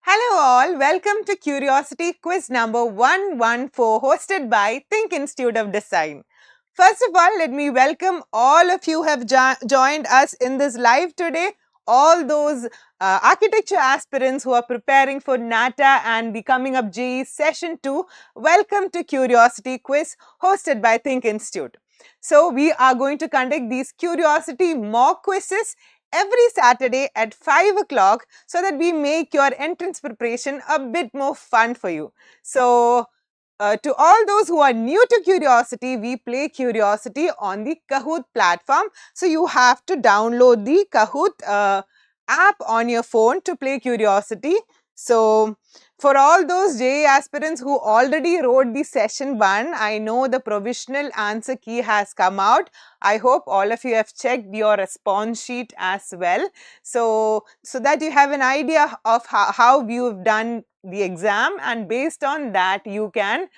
Hello all, welcome to Qriosity quiz number 114 hosted by THiNC Institute of Design. First of all, let me welcome all of you who have joined us in this live today. All those architecture aspirants who are preparing for NATA and the coming up JEE session 2, welcome to Qriosity quiz hosted by THiNC Institute. So we are going to conduct these Qriosity mock quizzes every Saturday at 5 o'clock so that we make your entrance preparation a bit more fun for you. So, to all those who are new to Qriosity, we play Qriosity on the Kahoot platform. So, you have to download the Kahoot app on your phone to play Qriosity. So, for all those JEE aspirants who already wrote the session 1, I know the provisional answer key has come out. I hope all of you have checked your response sheet as well. So that you have an idea of how you've done the exam, and based on that you can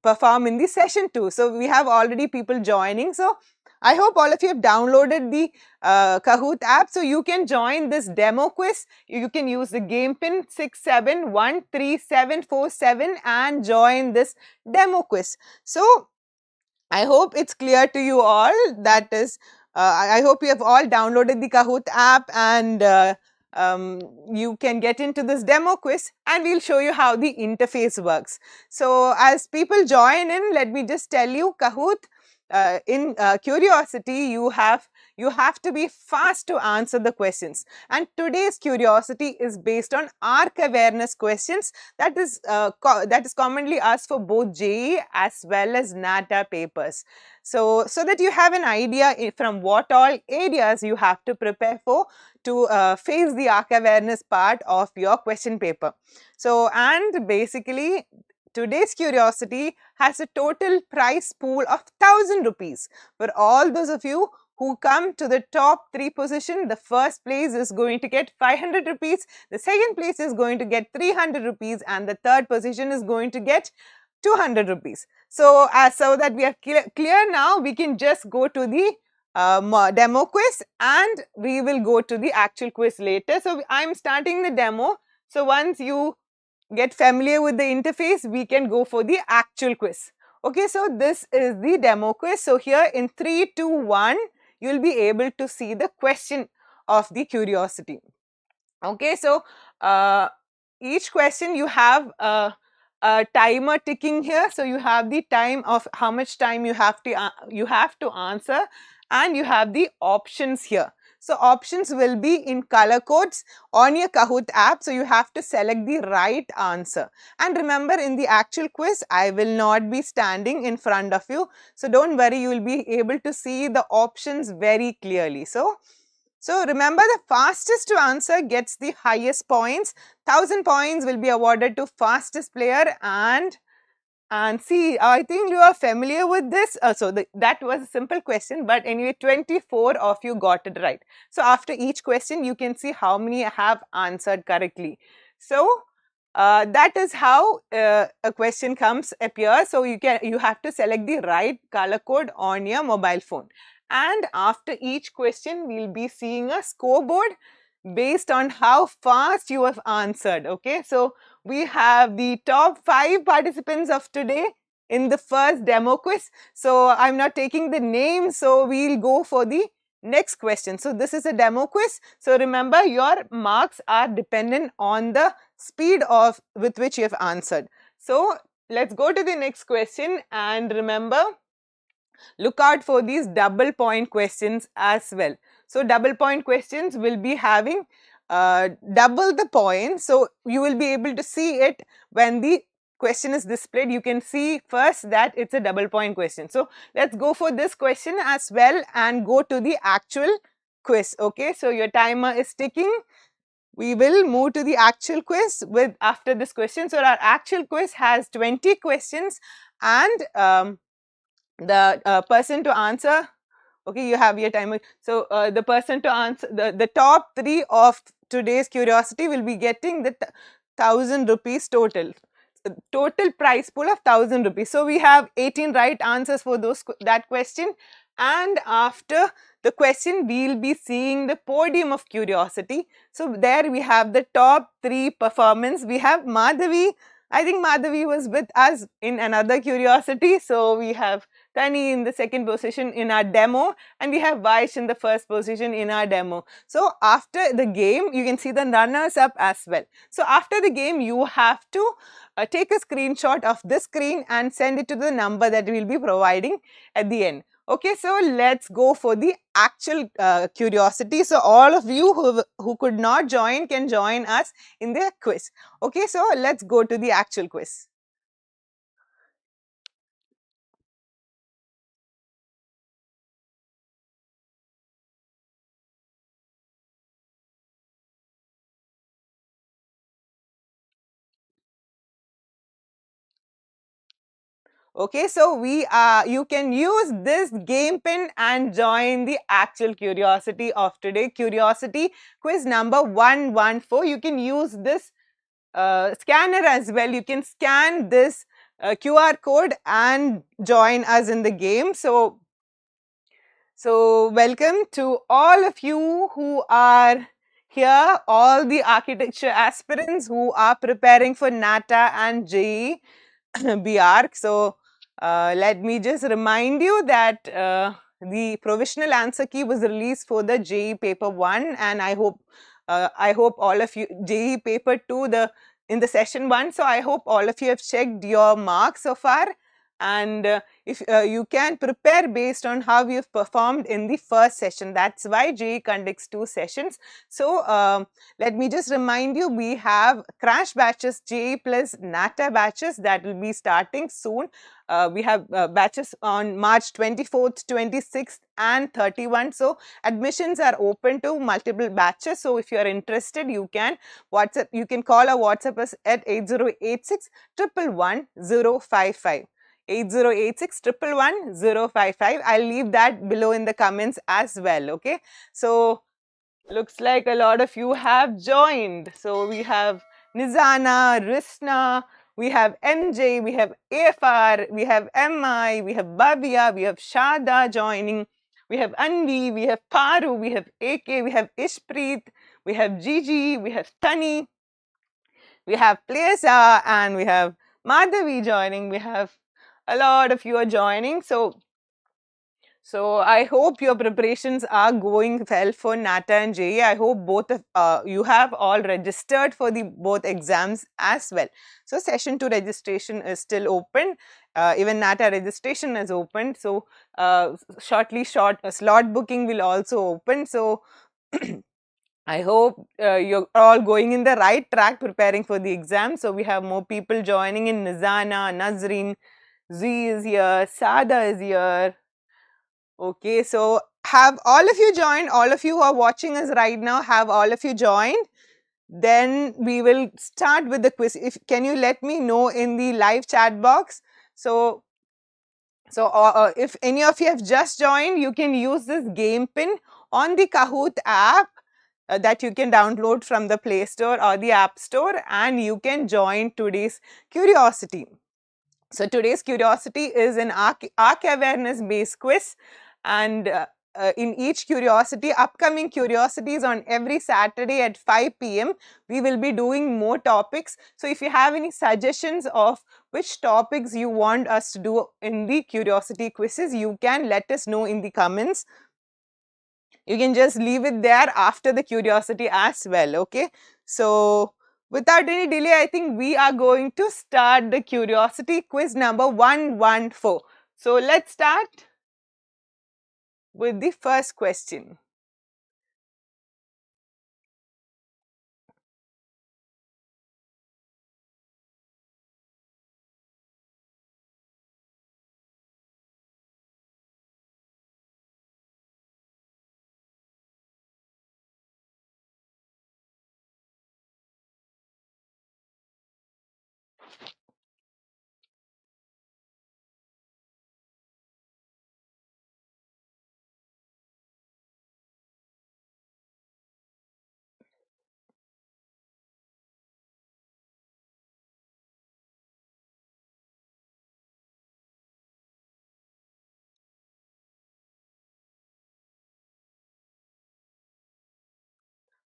perform in the session 2. So we have already people joining. So I hope all of you have downloaded the Kahoot app, so you can join this demo quiz. You can use the game pin 67134747 and join this demo quiz. So I hope it's clear to you all. That is, I hope you have all downloaded the Kahoot app and you can get into this demo quiz, and we'll show you how the interface works. So as people join in, let me just tell you, Kahoot, in Qriosity, you have to be fast to answer the questions, and today's Qriosity is based on arc awareness questions that is commonly asked for both JEE as well as NATA papers. So that you have an idea from what all areas you have to prepare for to face the arc awareness part of your question paper. So, and basically today's Qriosity has a total prize pool of 1000 rupees. For all those of you who come to the top 3 position, the first place is going to get 500 rupees, the second place is going to get 300 rupees, and the third position is going to get 200 rupees. So, so that we are clear now, we can just go to the demo quiz and we will go to the actual quiz later. So, I am starting the demo. So, once you get familiar with the interface, we can go for the actual quiz. Okay, so this is the demo quiz. So here in 3, 2, 1, you'll be able to see the question of the Qriosity. Okay, so each question you have a timer ticking here. So you have the time of how much time you have to answer, and you have the options here. So options will be in color codes on your Kahoot app. So you have to select the right answer. And remember, in the actual quiz, I will not be standing in front of you. So don't worry, you will be able to see the options very clearly. So remember, the fastest to answer gets the highest points. 1000 points will be awarded to fastest player, and see, I think you are familiar with this. That was a simple question, but anyway, 24 of you got it right. So after each question, you can see how many have answered correctly. So that is how a question appears. So you have to select the right color code on your mobile phone. And after each question, we'll be seeing a scoreboard based on how fast you have answered. Okay, so we have the top 5 participants of today in the first demo quiz. So I'm not taking the name, so we'll go for the next question. So this is a demo quiz. So remember, your marks are dependent on the speed with which you have answered. So let's go to the next question, and remember, look out for these double point questions as well. So double point questions will be having double the points. So you will be able to see it when the question is displayed. You can see first that it's a double point question. So let's go for this question as well and go to the actual quiz. Okay, so your timer is ticking. We will move to the actual quiz after this question. So our actual quiz has 20 questions, and the person to answer, okay, you have your timer. So the person to answer, the top 3 of today's Qriosity will be getting the 1000 rupees total prize pool of 1000 rupees. So we have 18 right answers for that question, and after the question, we'll be seeing the podium of curiosity. So there we have the top 3 performance. We have Madhavi. I think Madhavi was with us in another curiosity. So we have Tani in the second position in our demo, and we have Vaish in the first position in our demo. So after the game, you can see the runners up as well. So after the game, you have to take a screenshot of this screen and send it to the number that we'll be providing at the end. Okay, so let's go for the actual curiosity. So all of you who could not join can join us in the quiz. Okay, so let's go to the actual quiz. Okay, so you can use this game pin and join the actual curiosity of today. Curiosity quiz number 114. You can use this scanner as well. You can scan this QR code and join us in the game. So welcome to all of you who are here, all the architecture aspirants who are preparing for NATA and JEE B.Arch. So let me just remind you that the provisional answer key was released for the JEE paper 1, and I hope all of you JEE paper 2 in the session 1. So I hope all of you have checked your marks so far, and if you can prepare based on how you've performed in the first session. That's why JEE conducts 2 sessions. So let me just remind you, we have crash batches, JEE plus NATA batches that will be starting soon. We have batches on March 24th, 26th and 31. So admissions are open to multiple batches. So if you are interested, you can WhatsApp, you can call or WhatsApp us at 8086 111 055. 8086 111 055. I'll leave that below in the comments as well. Okay, so looks like a lot of you have joined. So we have Nizana, Risna, we have MJ, we have AFR, we have MI, we have Bhavya, we have Shada joining, we have Anvi, we have Paru, we have AK, we have Ishpreet, we have Gigi, we have Tani, we have Plesa, and we have Madhavi joining. We have a lot of you are joining. So I hope your preparations are going well for NATA and JEE. I hope both of you have all registered for the both exams as well. So session 2 registration is still open. Even NATA registration is open. So shortly slot booking will also open. So I hope you're all going in the right track preparing for the exam. So we have more people joining in. Nizana, Nazreen, Z is here, Sada is here. Okay, so have all of you joined? All of you who are watching us right now, have all of you joined? Then we will start with the quiz. Can you let me know in the live chat box? So if any of you have just joined, you can use this game pin on the Kahoot app that you can download from the Play Store or the App Store, and you can join today's curiosity. So today's curiosity is an arc awareness based quiz, and in each curiosity, upcoming curiosities on every Saturday at 5 p.m. we will be doing more topics. So if you have any suggestions of which topics you want us to do in the curiosity quizzes, you can let us know in the comments. You can just leave it there after the curiosity as well. Okay, so without any delay, I think we are going to start the curiosity quiz number 114. So let's start with the first question.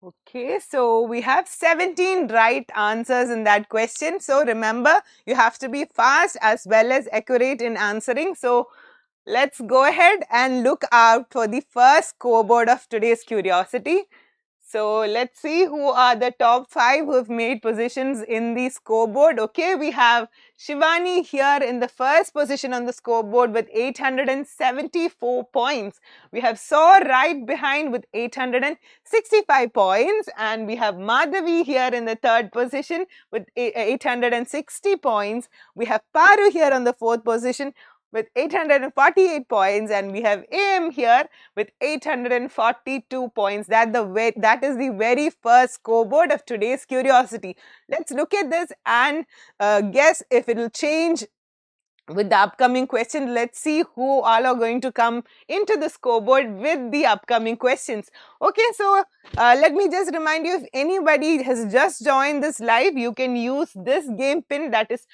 Okay, so we have 17 right answers in that question. So remember, you have to be fast as well as accurate in answering. So let's go ahead and look out for the first scoreboard of today's curiosity. So let's see who are the top 5 who have made positions in the scoreboard. Okay, we have Shivani here in the first position on the scoreboard with 874 points. We have Saur right behind with 865 points, and we have Madhavi here in the third position with 860 points. We have Paru here on the fourth position with 848 points, and we have AM here with 842 points. That is the very first scoreboard of today's curiosity. Let's look at this and guess if it will change with the upcoming question. Let's see who all are going to come into the scoreboard with the upcoming questions. Okay, so let me just remind you, if anybody has just joined this live, you can use this game pin, that is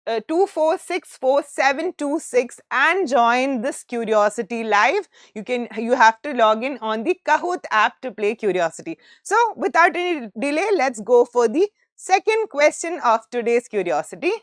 2464726, and join this curiosity live. You have to log in on the Kahoot app to play curiosity. So without any delay, let's go for the second question of today's curiosity.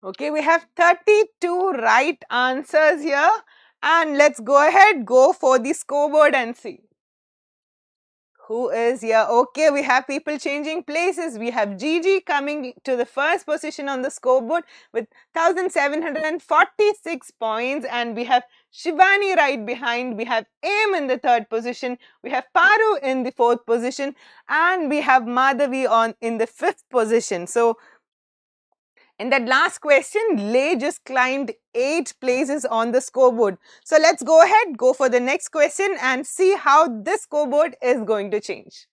Okay, we have 32 right answers here. And let's go ahead, go for the scoreboard and see who is here. Okay, we have people changing places. We have Gigi coming to the first position on the scoreboard with 1746 points, and we have Shivani right behind. We have Aim in the third position. We have Paru in the fourth position, and we have Madhavi in the fifth position. So in that last question, Lay just climbed 8 places on the scoreboard. So let's go ahead, go for the next question and see how this scoreboard is going to change.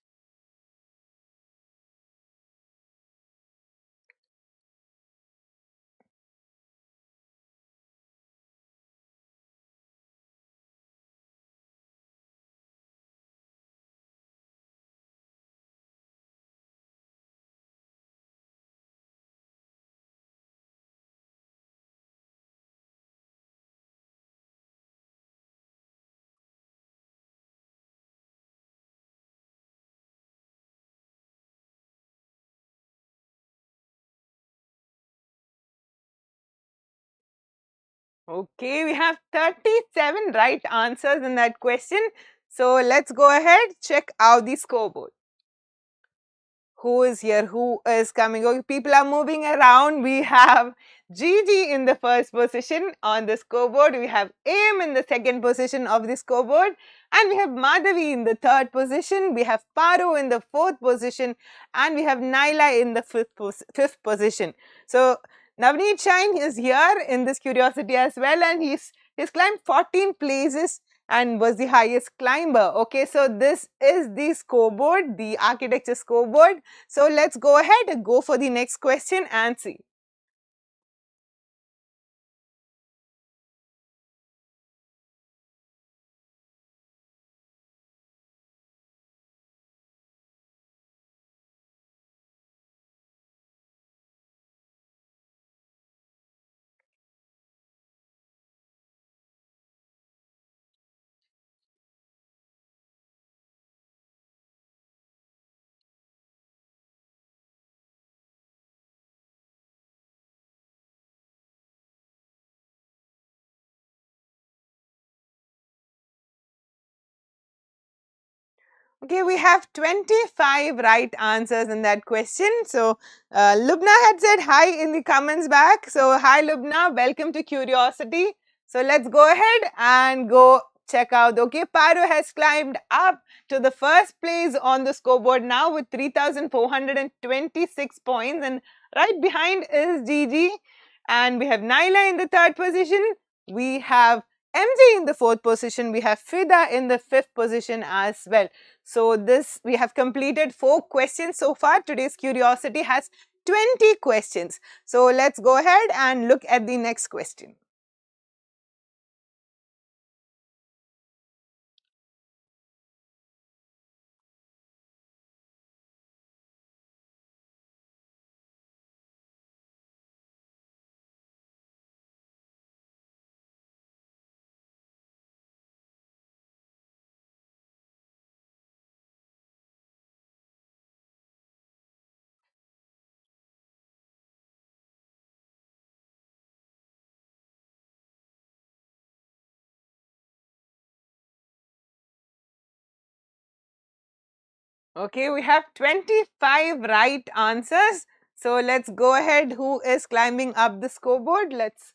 Okay, we have 37 right answers in that question. So let's go ahead, check out the scoreboard. Who is here? Who is coming? Okay, people are moving around. We have Gigi in the first position on the scoreboard. We have Aim in the second position of the scoreboard. And we have Madhavi in the third position. We have Paru in the fourth position. And we have Naila in the fifth position. So Navneet Shine is here in this curiosity as well. And he's climbed 14 places and was the highest climber. Okay, so this is the scoreboard, the architecture scoreboard. So let's go ahead and go for the next question and see. Okay, we have 25 right answers in that question. So, Lubna had said hi in the comments back. So, hi Lubna, welcome to Curiosity. So, let's go ahead and go check out. Okay, Paro has climbed up to the first place on the scoreboard now with 3,426 points, and right behind is Gigi, and we have Naila in the third position. We have MJ in the fourth position. We have Fida in the fifth position as well. So this, we have completed 4 questions so far. Today's Qriosity has 20 questions. So let's go ahead and look at the next question. Okay, we have 25 right answers. So let's go ahead. Who is climbing up the scoreboard? Let's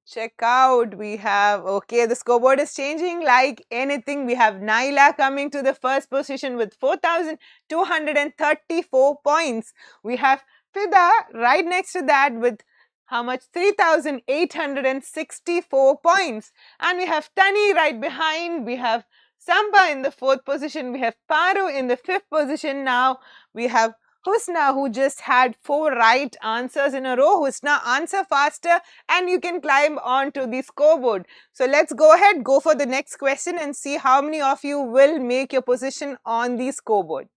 check out. We have, okay, the scoreboard is changing like anything. We have Naila coming to the first position with 4,234 points. We have Fida right next to that with how much? 3,864 points. And we have Tani right behind. We have Samba in the fourth position. We have Paru in the fifth position now. We have Husna, who just had 4 right answers in a row. Husna, answer faster and you can climb onto the scoreboard. So let's go ahead, go for the next question and see how many of you will make your position on the scoreboard.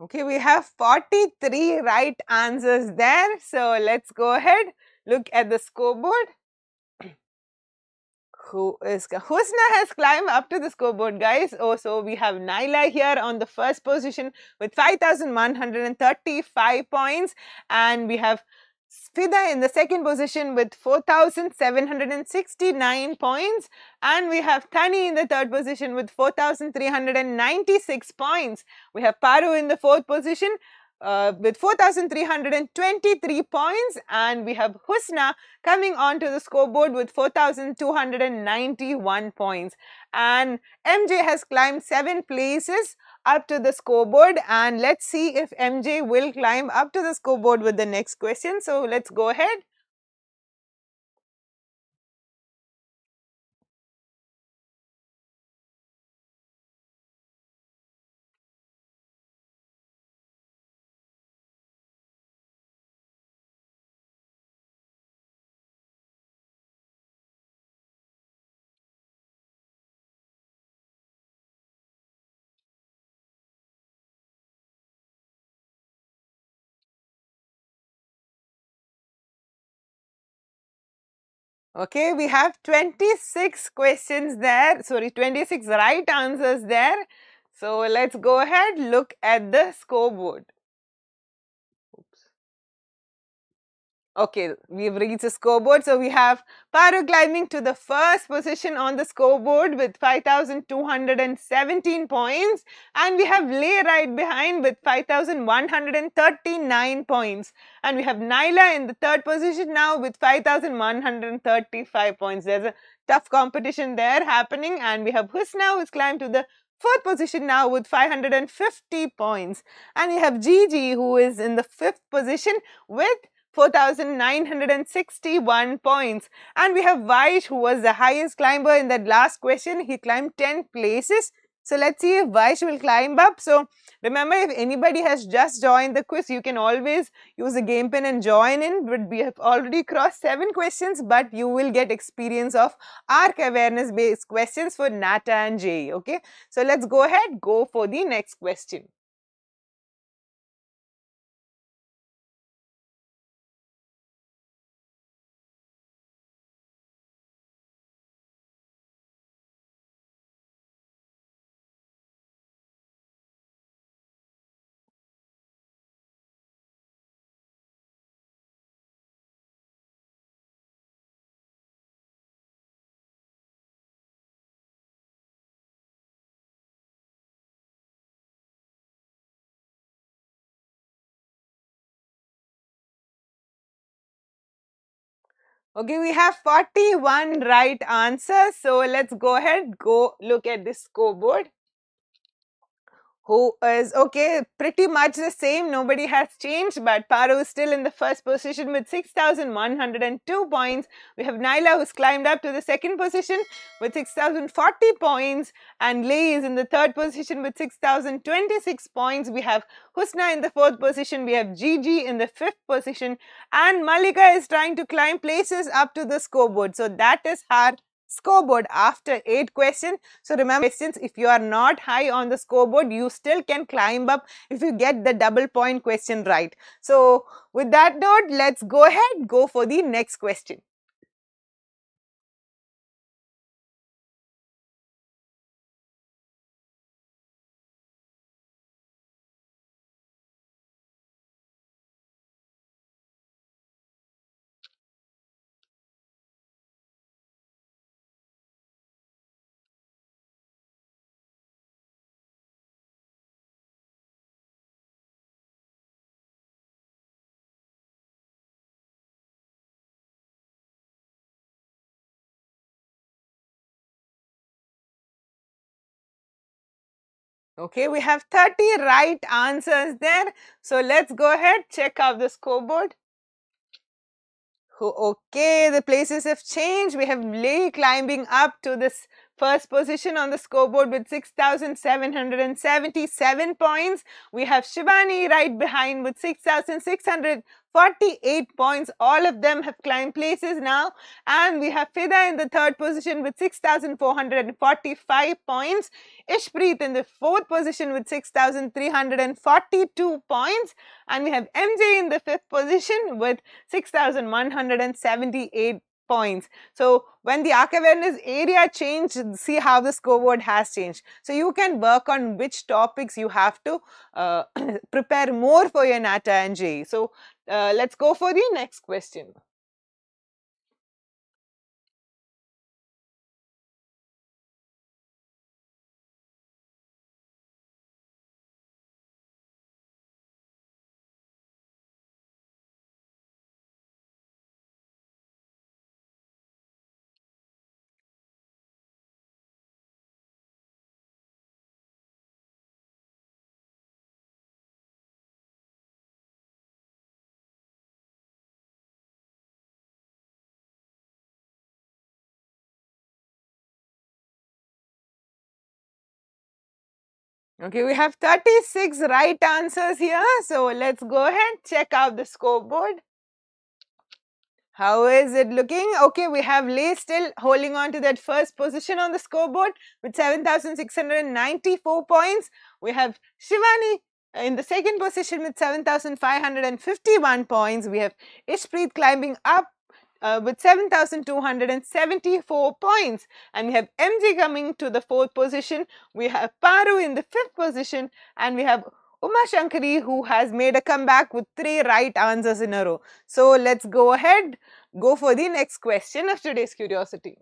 Okay, we have 43 right answers there. So let's go ahead, look at the scoreboard. Husna has climbed up to the scoreboard, guys. Oh, so we have Naila here on the first position with 5,135 points, and we have Fida in the second position with 4,769 points, and we have Thani in the third position with 4,396 points. We have Paru in the fourth position with 4,323 points, and we have Husna coming onto the scoreboard with 4,291 points. And MJ has climbed 7 places up to the scoreboard, and let's see if MJ will climb up to the scoreboard with the next question. So let's go ahead. Okay, we have 26 questions there. Sorry, 26 right answers there. So let's go ahead, look at the scoreboard. Okay, we've reached the scoreboard. So we have Paru climbing to the first position on the scoreboard with 5,217 points. And we have Lay right behind with 5,139 points. And we have Naila in the third position now with 5,135 points. There's a tough competition there happening. And we have Husna, who's climbed to the fourth position now with 550 points. And we have Gigi, who is in the fifth position with 4,961 points. And we have Vaish, who was the highest climber in that last question. He climbed 10 places. So let's see if Vaish will climb up. So remember, if anybody has just joined the quiz, you can always use the game pin and join in. But we have already crossed 7 questions, but you will get experience of ARC awareness based questions for NATA and JEE. Okay, so let's go ahead, go for the next question. Okay, we have 41 right answers. So let's go ahead, go look at the scoreboard. Who is okay, pretty much the same. Nobody has changed, but Paro is still in the first position with 6,102 points. We have Naila who's climbed up to the second position with 6,040 points, and Lay is in the third position with 6,026 points. We have Husna in the fourth position. We have Gigi in the fifth position, and Malika is trying to climb places up to the scoreboard. So that is her scoreboard after 8 questions. So remember, questions, if you are not high on the scoreboard, you still can climb up if you get the double point question right. So with that note, let's go ahead, go for the next question. Okay, we have 30 right answers there. So let's go ahead, check out the scoreboard. Okay, the places have changed. We have Lay climbing up to this first position on the scoreboard with 6,777 points. We have Shivani right behind with 6,648 points. All of them have climbed places now. And we have Fida in the third position with 6,445 points. Ishpreet in the fourth position with 6,342 points. And we have MJ in the fifth position with 6,178 points. So when the arc awareness area changed, see how the scoreboard has changed. So you can work on which topics you have to prepare more for your NATA and JEE. So let's go for the next question. Okay, we have 36 right answers here. So let's go ahead, check out the scoreboard. How is it looking? Okay, we have Lay still holding on to that first position on the scoreboard with 7,694 points. We have Shivani in the second position with 7,551 points. We have Ishpreet climbing up with 7,274 points. And we have MJ coming to the fourth position. We have Paru in the fifth position. And we have Uma Shankari, who has made a comeback with 3 right answers in a row. So let's go ahead, go for the next question of today's curiosity.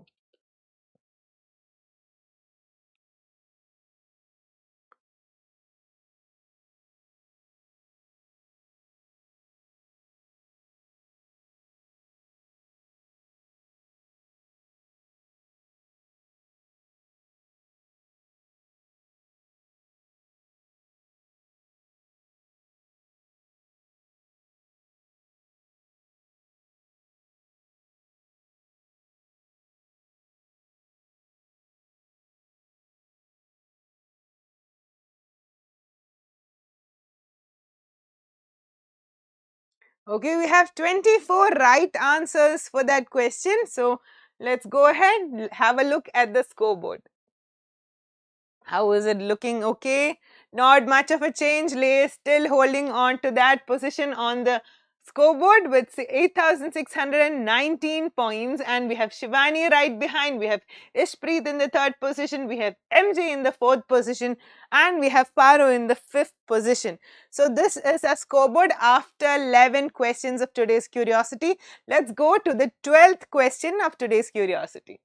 Okay, we have 24 right answers for that question. So let's go ahead, have a look at the scoreboard. How is it looking? Okay, not much of a change. Lay still holding on to that position on the scoreboard with 8,619 points, and we have Shivani right behind. We have Ishpreet in the third position. We have MJ in the fourth position, and we have Paro in the fifth position. So this is a scoreboard after 11 questions of today's curiosity. Let's go to the 12th question of today's curiosity.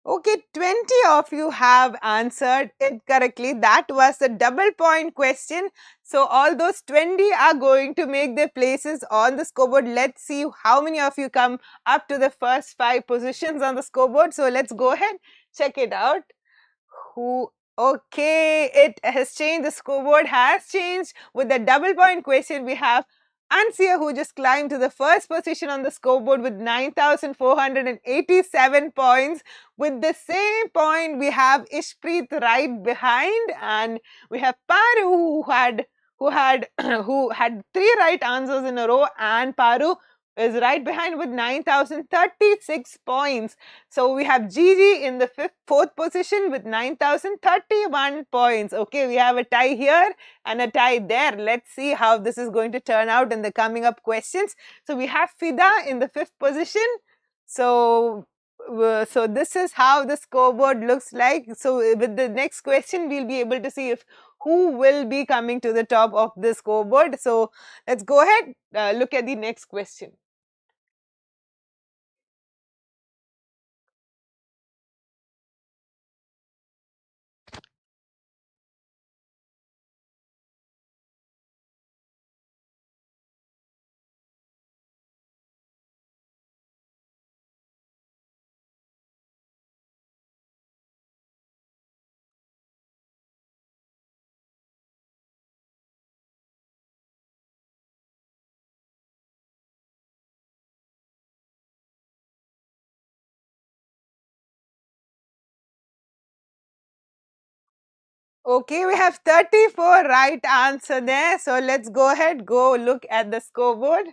Okay, 20 of you have answered it correctly. That was the double point question. So, all those 20 are going to make their places on the scoreboard. Let's see how many of you come up to the first 5 positions on the scoreboard. So, let's go ahead, check it out. Who? Okay, it has changed. The scoreboard has changed. With the double point question, we have Ansia, who just climbed to the first position on the scoreboard with 9,487 points. With the same point, we have Ishpreet right behind, and we have Paru, who had 3 right answers in a row, and Paru is right behind with 9,036 points. So we have Gigi in the fourth position with 9,031 points. Okay, we have a tie here and a tie there. Let's see how this is going to turn out in the coming up questions. So we have Fida in the 5th position. So this is how the scoreboard looks like. So with the next question, we'll be able to see if who will be coming to the top of the scoreboard. So let's go ahead, look at the next question. Okay, we have 34 right answer there. So let's go ahead, go look at the scoreboard.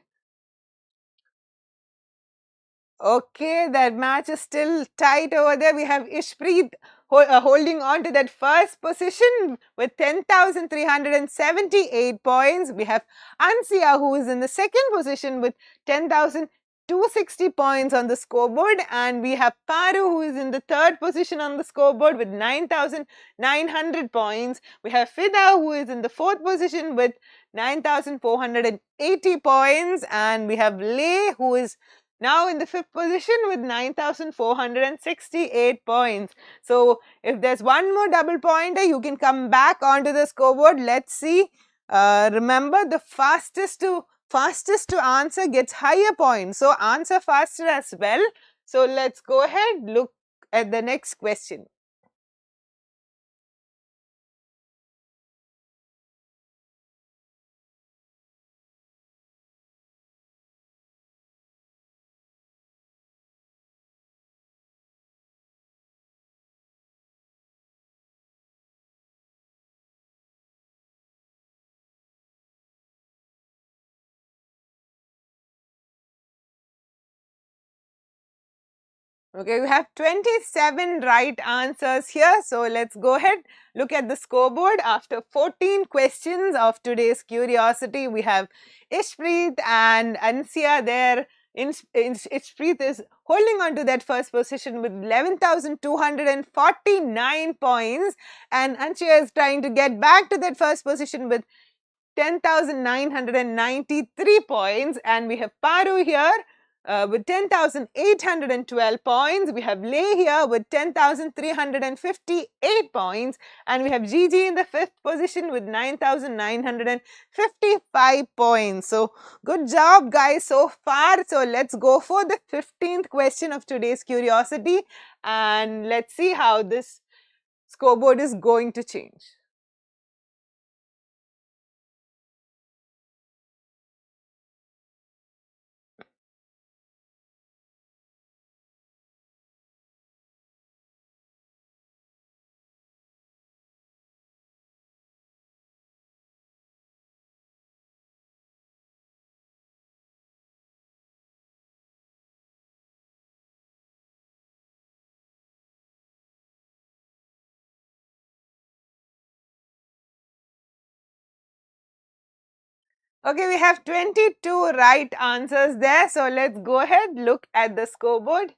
Okay, that match is still tight over there. We have Ishpreet holding on to that first position with 10,378 points. We have Ansia, who is in the second position with 10,260 points on the scoreboard. And we have Paru, who is in the third position on the scoreboard with 9,900 points. We have Fida, who is in the fourth position with 9,480 points. And we have Lay, who is now in the 5th position with 9,468 points. So if there's one more double pointer, you can come back onto the scoreboard. Let's see. Remember, the fastest to answer gets higher points. So answer faster as well. So let's go ahead, look at the next question. Okay, we have 27 right answers here. So let's go ahead, look at the scoreboard. After 14 questions of today's curiosity, we have Ishpreet and Ansia there. Ishpreet is holding on to that first position with 11,249 points, and Ansia is trying to get back to that first position with 10,993 points, and we have Paru here with 10,812 points. We have Lay here with 10,358 points, and we have Gigi in the 5th position with 9,955 points. So good job, guys, so far. So let's go for the 15th question of today's curiosity, and let's see how this scoreboard is going to change. Okay, we have 22 right answers there. So let's go ahead, look at the scoreboard.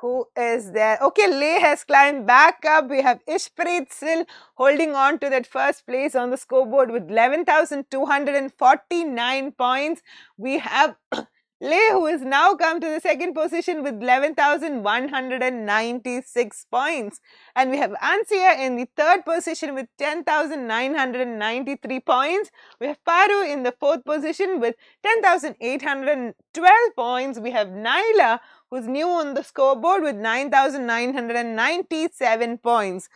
Who is there? Okay, Lay has climbed back up. We have Ishpreet still holding on to that first place on the scoreboard with 11,249 points. We have Lay, who has now come to the second position with 11,196 points. And we have Ansia in the third position with 10,993 points. We have Paru in the fourth position with 10,812 points. We have Naila, who's new on the scoreboard with 9,997 points.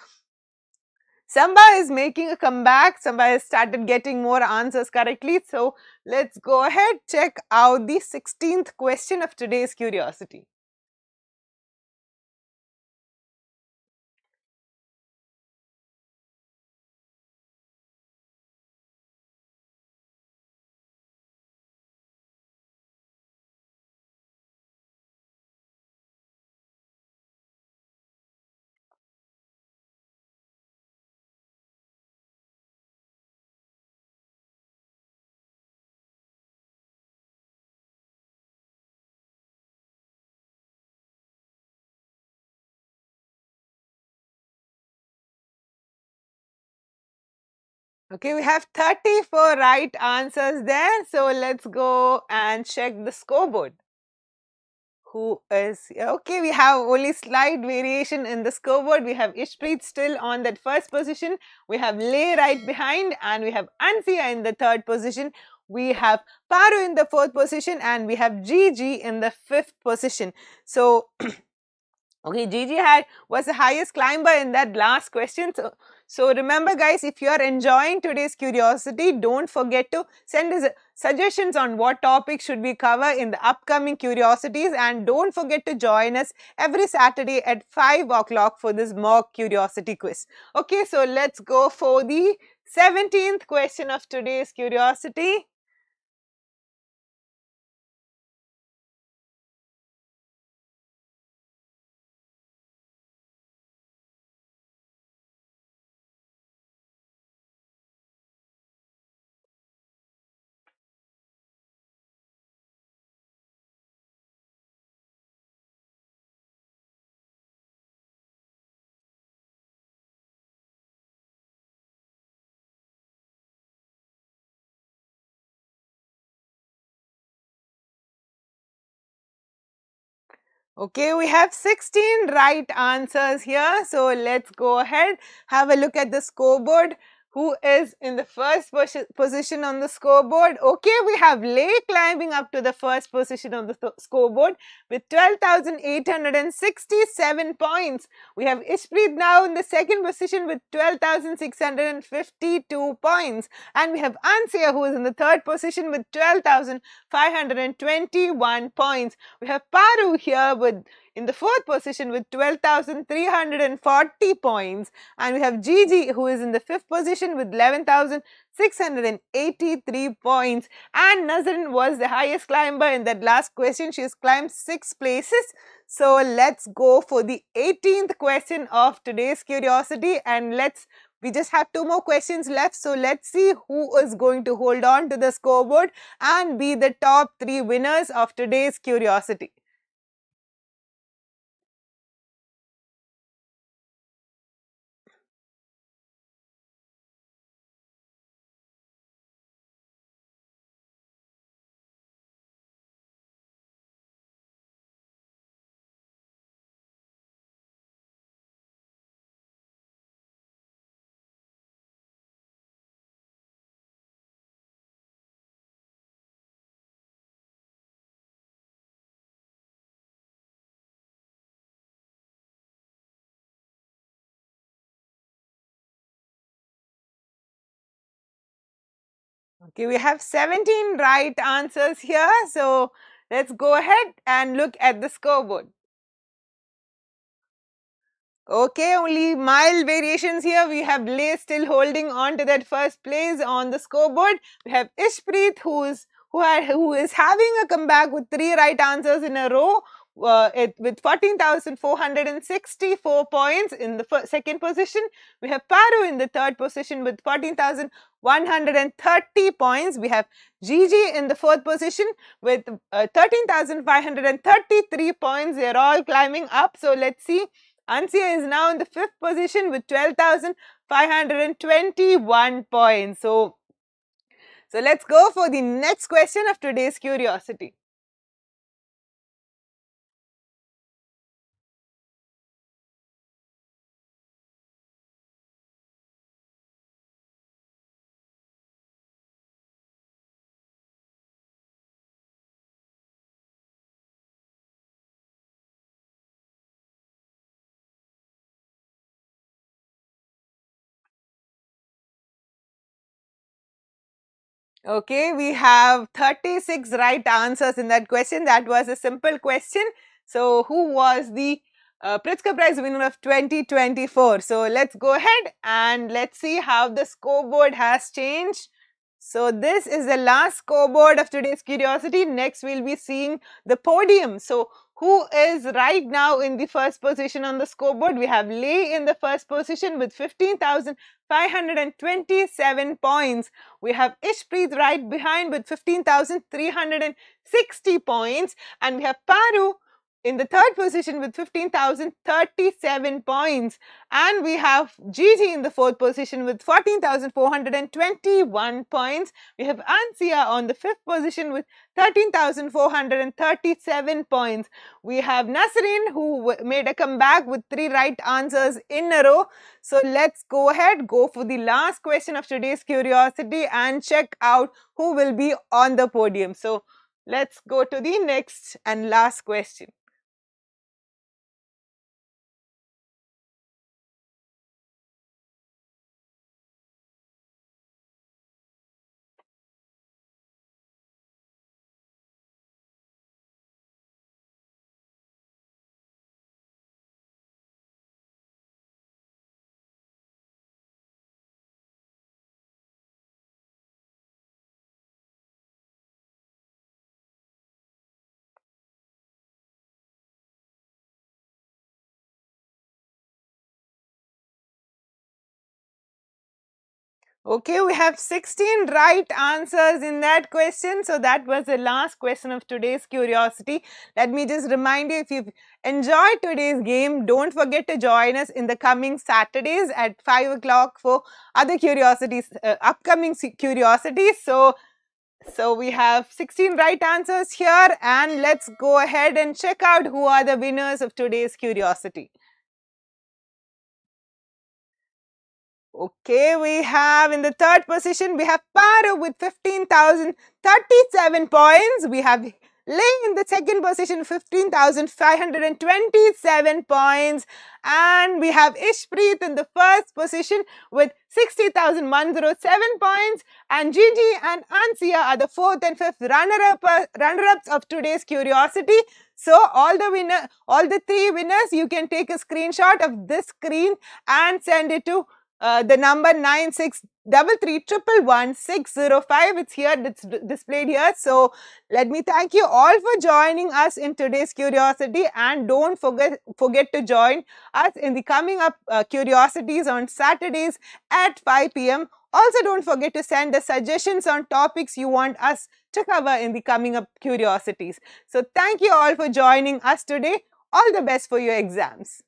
Samba is making a comeback. Samba has started getting more answers correctly. So let's go ahead, check out the 16th question of today's curiosity. Okay, we have 34 right answers there. So let's go and check the scoreboard. Who is okay? We have only slight variation in the scoreboard. We have Ishpreet still on that first position. We have Lay right behind, and we have Ansia in the third position. We have Paru in the fourth position, and we have Gigi in the fifth position. So okay, Gigi was the highest climber in that last question. So remember, guys, if you are enjoying today's curiosity, don't forget to send us suggestions on what topic should we cover in the upcoming curiosities, and don't forget to join us every Saturday at 5 o'clock for this mock curiosity quiz. Okay, so let's go for the 17th question of today's curiosity. Okay, we have 16 right answers here. So let's go ahead, have a look at the scoreboard. Who is in the first position on the scoreboard? Okay, we have Lay climbing up to the first position on the scoreboard with 12,867 points. We have Ishpreet now in the second position with 12,652 points. And we have Ansia, who is in the third position with 12,521 points. We have Paru here in the fourth position with 12,340 points, and we have Gigi, who is in the fifth position with 11,683 points. And Nazrin was the highest climber in that last question. She has climbed 6 places. So let's go for the 18th question of today's curiosity, and we just have 2 more questions left. So let's see who is going to hold on to the scoreboard and be the top 3 winners of today's curiosity. Okay, we have 17 right answers here. So let's go ahead and look at the scoreboard. Okay, only mild variations here. We have Lay still holding on to that first place on the scoreboard. We have Ishpreet, who is having a comeback with 3 right answers in a row. With 14,464 points in the second position. We have Paru in the third position with 14,130 points. We have Gigi in the fourth position with 13,533 points. They are all climbing up. So let's see. Ansia is now in the fifth position with 12,521 points. So let's go for the next question of today's curiosity. Okay, we have 36 right answers in that question. That was a simple question. So, who was the Pritzker Prize winner of 2024? So, let's go ahead and let's see how the scoreboard has changed. So, this is the last scoreboard of today's Qriosity. Next, we'll be seeing the podium. So, who is right now in the first position on the scoreboard? We have Lay in the first position with 15,527 points. We have Ishpreet right behind with 15,360 points. And we have Paru in the third position with 15,037 points. And we have Gigi in the fourth position with 14,421 points. We have Ansia on the fifth position with 13,437 points. We have Nasreen, who made a comeback with 3 right answers in a row. So let's go ahead, go for the last question of today's Qriosity and check out who will be on the podium. So let's go to the next and last question. Okay, we have 16 right answers in that question. So that was the last question of today's Qriosity. Let me just remind you, if you've enjoyed today's game, don't forget to join us in the coming Saturdays at 5 o'clock for other curiosities, upcoming curiosities. So we have 16 right answers here, and let's go ahead and check out who are the winners of today's Qriosity. Okay, we have in the third position, we have Paru with 15,037 points. We have Lay in the second position, 15,527 points. And we have Ishpreet in the first position with 60,107 points. And Gigi and Ansia are the fourth and fifth runner-ups of today's Qriosity. So all the 3 winners, you can take a screenshot of this screen and send it to the number 9633111605. It's here, it's displayed here. So let me thank you all for joining us in today's Qriosity, and don't forget to join us in the coming up Qriosities on Saturdays at 5 p.m. Also, don't forget to send us suggestions on topics you want us to cover in the coming up Qriosities. So thank you all for joining us today. All the best for your exams.